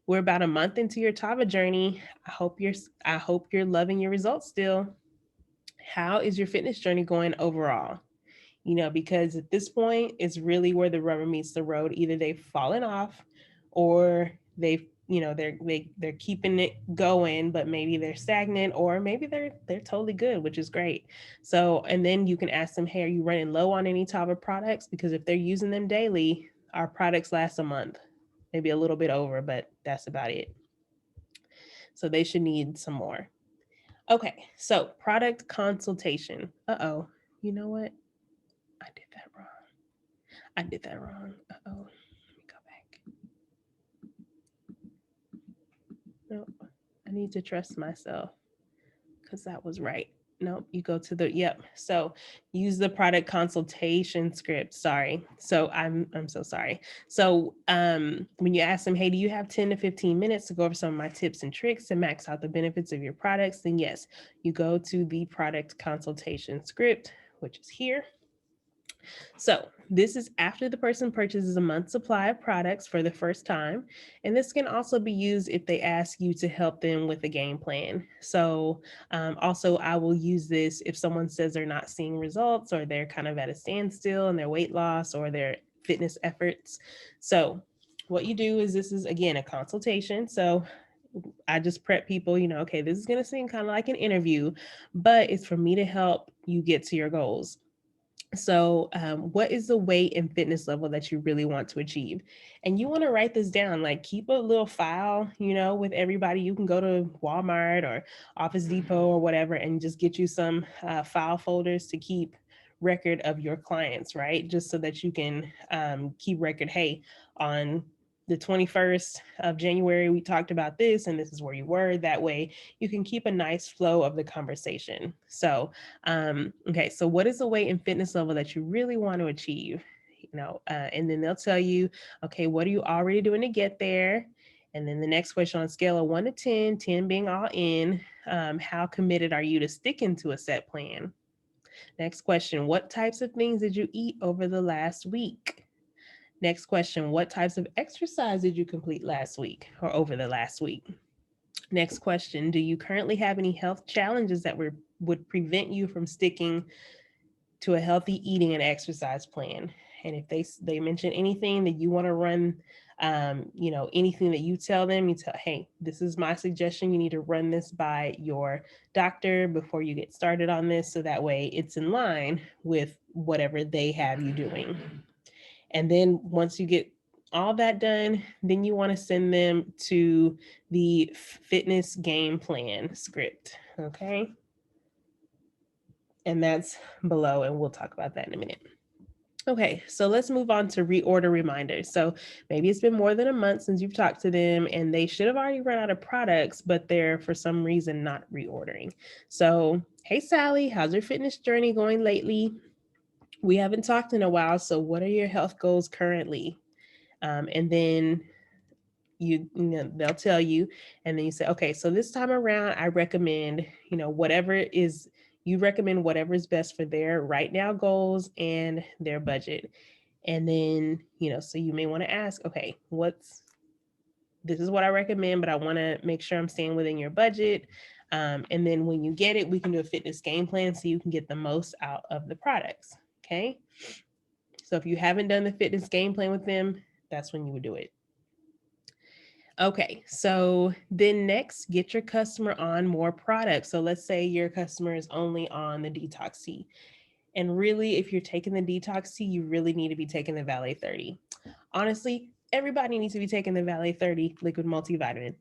We're about a month into your Tava journey. I hope you're loving your results still. How is your fitness journey going overall? Because at this point, it's really where the rubber meets the road. Either they've fallen off, or they're keeping it going, but maybe they're stagnant, or maybe they're totally good, which is great. So, and then you can ask them, hey, are you running low on any type of products? Because if they're using them daily, our products last a month, maybe a little bit over, but that's about it. So they should need some more. Okay, so product consultation. Uh-oh. You know what? I did that wrong. I did that wrong. Uh-oh. Let me go back. No, I need to trust myself because that was right. Nope, you go to the yep. So use the product consultation script. Sorry. So I'm so sorry. So when you ask them, hey, do you have 10 to 15 minutes to go over some of my tips and tricks to max out the benefits of your products? Then yes, you go to the product consultation script, which is here. So, this is after the person purchases a month's supply of products for the first time. And this can also be used if they ask you to help them with a game plan. So, also, I will use this if someone says they're not seeing results, or they're kind of at a standstill in their weight loss or their fitness efforts. So, what you do is, this is again a consultation. So, I just prep people, okay, this is going to seem kind of like an interview, but it's for me to help you get to your goals. So, what is the weight and fitness level that you really want to achieve? And you want to write this down, like keep a little file, with everybody. You can go to Walmart or Office Depot or whatever and just get you some file folders to keep record of your clients, right? Just so that you can keep record. Hey, on the 21st of January, we talked about this, and this is where you were. That way, you can keep a nice flow of the conversation. So, okay, so what is the weight and fitness level that you really want to achieve? And then they'll tell you, okay, what are you already doing to get there? And then the next question, on a scale of 1 to 10, 10 being all in, how committed are you to sticking to a set plan? Next question, what types of things did you eat over the last week? Next question, what types of exercise did you complete last week or over the last week? Next question, do you currently have any health challenges that would prevent you from sticking to a healthy eating and exercise plan? And if they mention anything that you want to run, anything that you tell them, you tell, hey, this is my suggestion. You need to run this by your doctor before you get started on this, so that way it's in line with whatever they have you doing. And then once you get all that done, then you want to send them to the fitness game plan script. Okay. And that's below, and we'll talk about that in a minute. Okay, so let's move on to reorder reminders. So maybe it's been more than a month since you've talked to them, and they should have already run out of products, but they're for some reason not reordering. So, hey Sally, how's your fitness journey going lately? We haven't talked in a while, so what are your health goals currently? And then they'll tell you, and then you say, okay, so this time around I recommend, whatever is, you recommend whatever is best for their right now goals and their budget. And then, so you may want to ask, okay, this is what I recommend, but I want to make sure I'm staying within your budget. And then when you get it, we can do a fitness game plan so you can get the most out of the products. Okay. So if you haven't done the fitness game plan with them, that's when you would do it. Okay, so then next, get your customer on more products. So let's say your customer is only on the detox tea. And really, if you're taking the detox tea, you really need to be taking the Valet 30. Honestly, everybody needs to be taking the Valet 30 liquid multivitamin,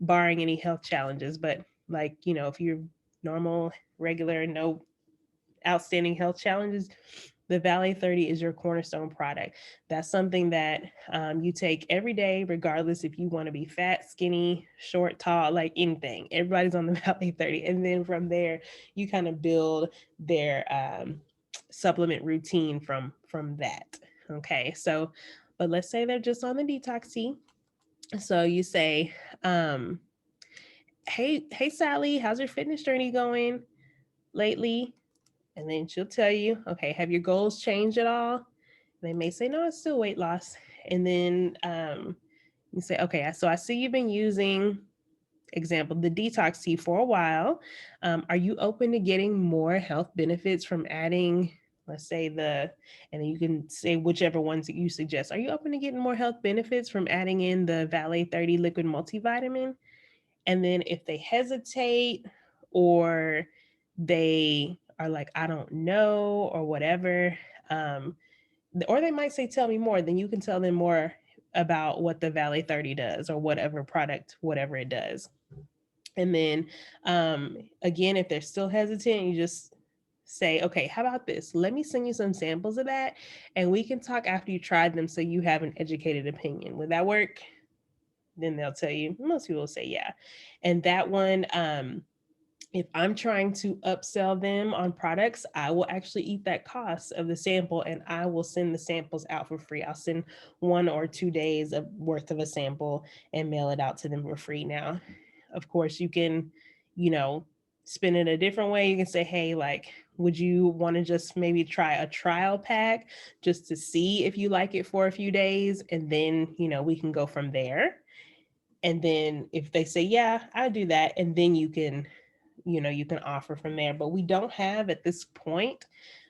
barring any health challenges. But like, if you're normal, regular, no outstanding health challenges, the Valet 30 is your cornerstone product. That's something that you take every day, regardless if you want to be fat, skinny, short, tall, like anything. Everybody's on the Valet 30. And then from there, you kind of build their supplement routine from that. Okay. So, but let's say they're just on the detox tea. So you say, hey Sally, how's your fitness journey going lately? And then she'll tell you, okay, have your goals changed at all? They may say, no, it's still weight loss. And then you say, okay, so I see you've been using, example, the detox tea for a while. Are you open to getting more health benefits from adding, let's say and then you can say whichever ones that you suggest. Are you open to getting more health benefits from adding in the Valet 30 liquid multivitamin? And then if they hesitate or they are like, I don't know, or whatever, or they might say, tell me more, then you can tell them more about what the Valet 30 does or whatever product, whatever it does. And then again, if they're still hesitant, you just say, okay, how about this? Let me send you some samples of that and we can talk after you tried them so you have an educated opinion. Would that work? Then they'll tell you, most people will say yeah. And that one, if I'm trying to upsell them on products, I will actually eat that cost of the sample and I will send the samples out for free. I'll send 1 or 2 days of worth of a sample and mail it out to them for free. Now, of course, you can, you know, spin it a different way. You can say, hey, like, would you want to just maybe try a trial pack just to see if you like it for a few days? And then, we can go from there. And then if they say, yeah, I'll do that. And then you can offer from there. But we don't have at this point,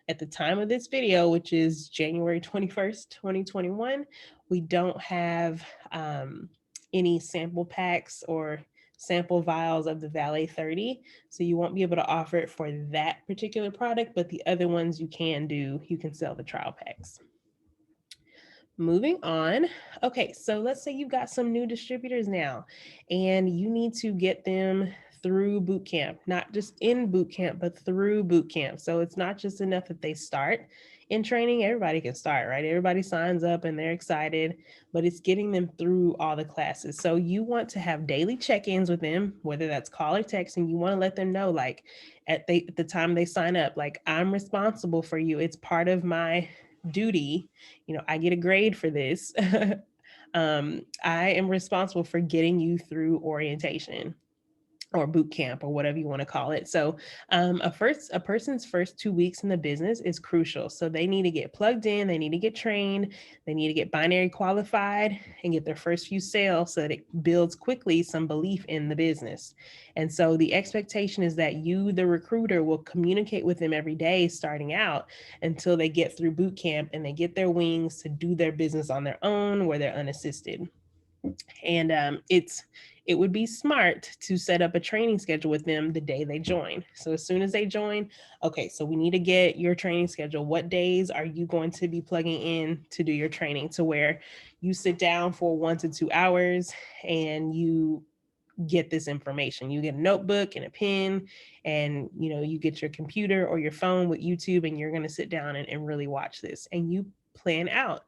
at the time of this video, which is January 21st, 2021, we don't have any sample packs or sample vials of the Valet 30. So you won't be able to offer it for that particular product, but the other ones you can sell the trial packs. Moving on. Okay, so let's say you've got some new distributors now and you need to get them through boot camp, not just in boot camp, but through boot camp. So it's not just enough that they start in training. Everybody can start, right? Everybody signs up and they're excited, but it's getting them through all the classes. So you want to have daily check-ins with them, whether that's call or text, and you want to let them know, like at the time they sign up, like, I'm responsible for you. It's part of my duty. I get a grade for this. I am responsible for getting you through orientation or boot camp or whatever you want to call it. So a person's first 2 weeks in the business is crucial. So they need to get plugged in, they need to get trained, they need to get binary qualified and get their first few sales so that it builds quickly some belief in the business. And so the expectation is that you, the recruiter, will communicate with them every day starting out until they get through boot camp and they get their wings to do their business on their own where they're unassisted. And it would be smart to set up a training schedule with them the day they join. So as soon as they join, okay, so we need to get your training schedule. What days are you going to be plugging in to do your training, to where you sit down for 1 to 2 hours and you get this information. You get a notebook and a pen, and you get your computer or your phone with YouTube, and you're going to sit down and really watch this, and you plan out.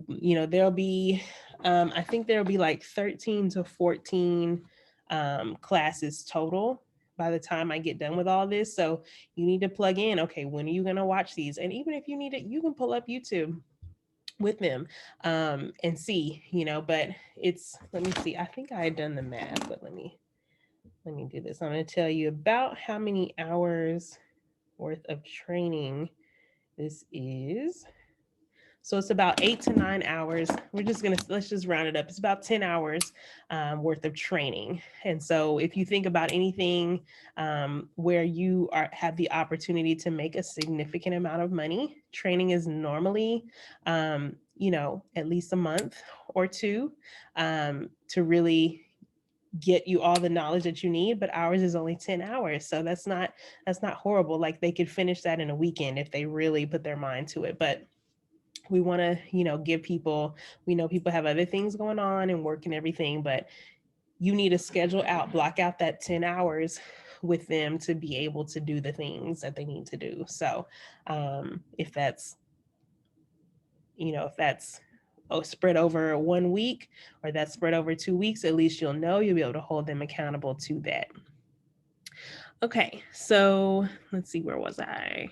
There'll be I think there'll be like 13 to 14 classes total by the time I get done with all this. So you need to plug in, okay, when are you going to watch these? And even if you need it, you can pull up YouTube. with them, and see, but let me see. I think I had done the math, but let me do this. I'm going to tell you about how many hours worth of training this is. So it's about 8 to 9 hours. Let's just round it up. It's about 10 hours worth of training. And so if you think about anything where you have the opportunity to make a significant amount of money, training is normally, at least a month or two to really get you all the knowledge that you need, but ours is only 10 hours, so that's not horrible. Like, they could finish that in a weekend if they really put their mind to it. But we want to give people, we know people have other things going on and work and everything, but you need to schedule out, block out that 10 hours with them to be able to do the things that they need to do. So if that's spread over 1 week, or that's spread over 2 weeks, at least you'll be able to hold them accountable to that. Okay, so let's see, where was I?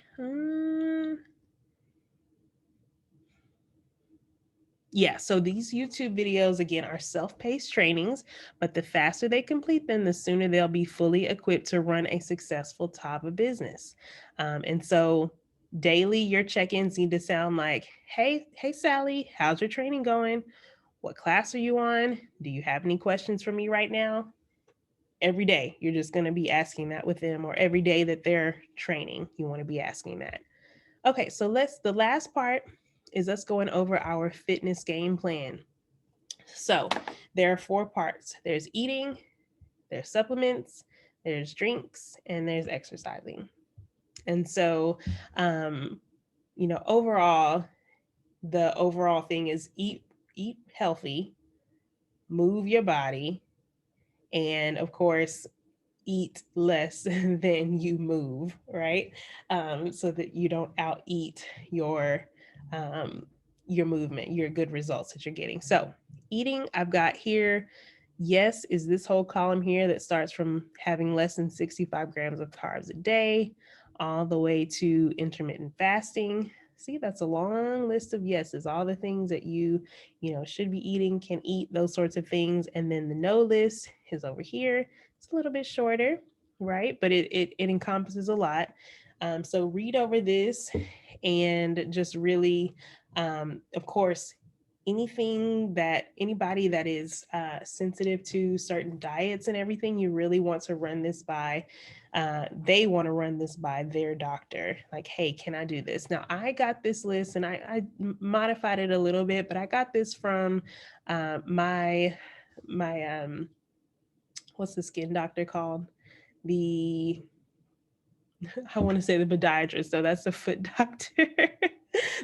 Yeah, so these YouTube videos, again, are self-paced trainings, but the faster they complete them, the sooner they'll be fully equipped to run a successful Tava business. And so daily, your check-ins need to sound like, hey, Sally, how's your training going? What class are you on? Do you have any questions for me right now? Every day, you're just going to be asking that with them, or every day that they're training, you want to be asking that. Okay, so the last part is us going over our fitness game plan. So there are 4 parts. There's eating, there's supplements, there's drinks, and there's exercising. And so, overall, the overall thing is eat healthy, move your body, and of course, eat less than you move, right? So that you don't out eat um, your movement, your good results that you're getting. So eating, I've got here, yes, is this whole column here that starts from having less than 65 grams of carbs a day, all the way to intermittent fasting. See, that's a long list of yeses, all the things that you should be eating, can eat, those sorts of things. And then the no list is over here. It's a little bit shorter, right? But it encompasses a lot. So read over this and just really, of course, anybody that is sensitive to certain diets and everything, you really want to run this by. They want to run this by their doctor. Like, hey, can I do this? Now, I got this list and I modified it a little bit, but I got this from my what's the skin doctor called? The I want to say the podiatrist, so that's the foot doctor.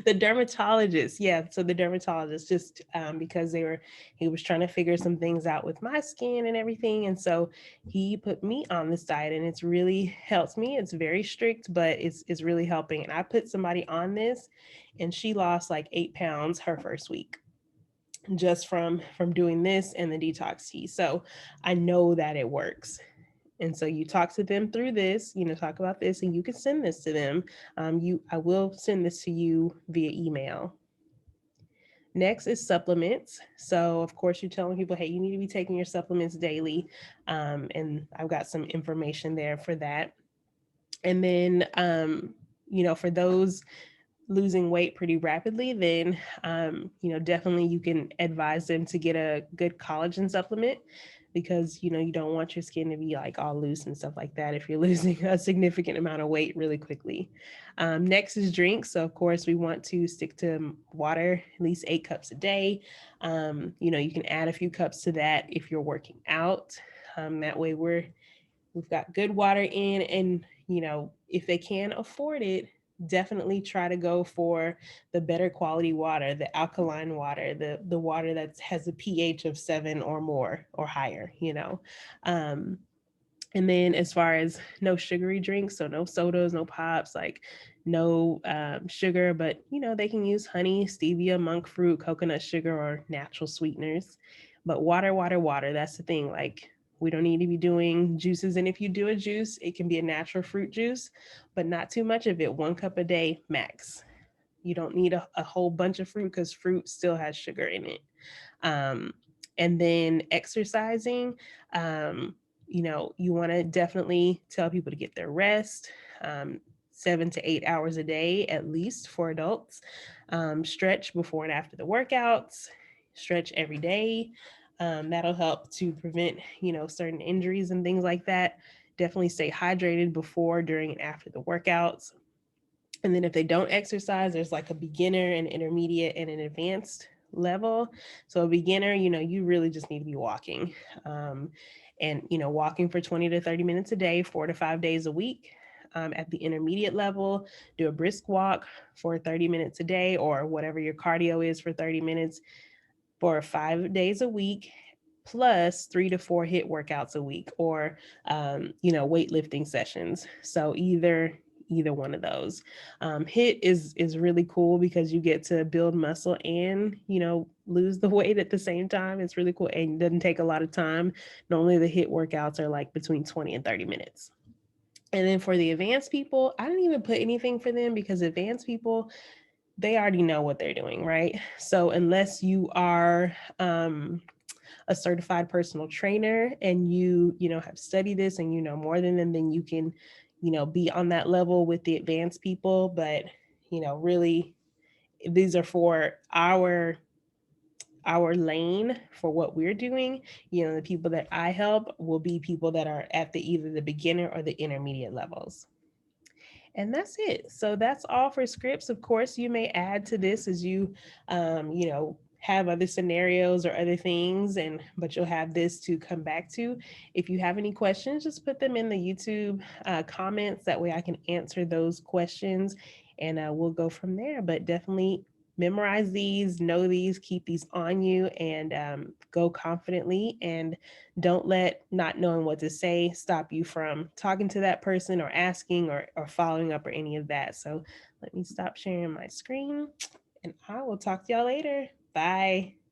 The dermatologist, yeah. So the dermatologist, just because he was trying to figure some things out with my skin and everything, and so he put me on this diet, and it's really helped me. It's very strict, but it's really helping. And I put somebody on this, and she lost like 8 pounds her first week, just from doing this and the detox tea. So I know that it works. And so you talk to them through this, talk about this, and you can send this to them. I will send this to you via email. Next is supplements. So of course you're telling people, hey, you need to be taking your supplements daily. And I've got some information there for that. And then, for those losing weight pretty rapidly, then definitely you can advise them to get a good collagen supplement, because you don't want your skin to be like all loose and stuff like that if you're losing a significant amount of weight really quickly. Next is drinks. So of course we want to stick to water, at least 8 cups a day. You can add a few cups to that if you're working out. That way we've got good water in, and if they can afford it, definitely try to go for the better quality water, the alkaline water, the water that has a pH of 7 or more or higher. um, and then as far as no sugary drinks, so no sodas, no pops, like no sugar, but they can use honey, stevia, monk fruit, coconut sugar, or natural sweeteners. But water, water, water, that's the thing. Like, we don't need to be doing juices. And if you do a juice, it can be a natural fruit juice, but not too much of it. 1 cup a day max. You don't need a whole bunch of fruit because fruit still has sugar in it. Um, and then exercising, um, you want to definitely tell people to get their rest, 7 to 8 hours a day, at least for adults. Stretch before and after the workouts, stretch every day. That'll help to prevent, certain injuries and things like that. Definitely stay hydrated before, during, and after the workouts. And then if they don't exercise, there's like a beginner, an intermediate, and an advanced level. So a beginner, you really just need to be walking. And walking for 20 to 30 minutes a day, 4 to 5 days a week. At the intermediate level, do a brisk walk for 30 minutes a day, or whatever your cardio is for 30 minutes for 5 days a week, plus 3 to 4 hit workouts a week, or weightlifting sessions. So either one of those. Hit is really cool because you get to build muscle and lose the weight at the same time. It's really cool and doesn't take a lot of time. Normally the hit workouts are like between 20 and 30 minutes. And then for the advanced people, I didn't even put anything for them because advanced people, they already know what they're doing, right? So unless you are a certified personal trainer and you have studied this and you know more than them, then you can be on that level with the advanced people. But really, these are for our lane for what we're doing. The people that I help will be people that are at the either the beginner or the intermediate levels. And that's it. So that's all for scripts. Of course, you may add to this as have other scenarios or other things, but you'll have this to come back to. If you have any questions, just put them in the YouTube comments. That way I can answer those questions, and we'll go from there. But definitely memorize these, know these, keep these on you, and go confidently. And don't let not knowing what to say stop you from talking to that person or asking or following up or any of that. So let me stop sharing my screen, and I will talk to y'all later. Bye.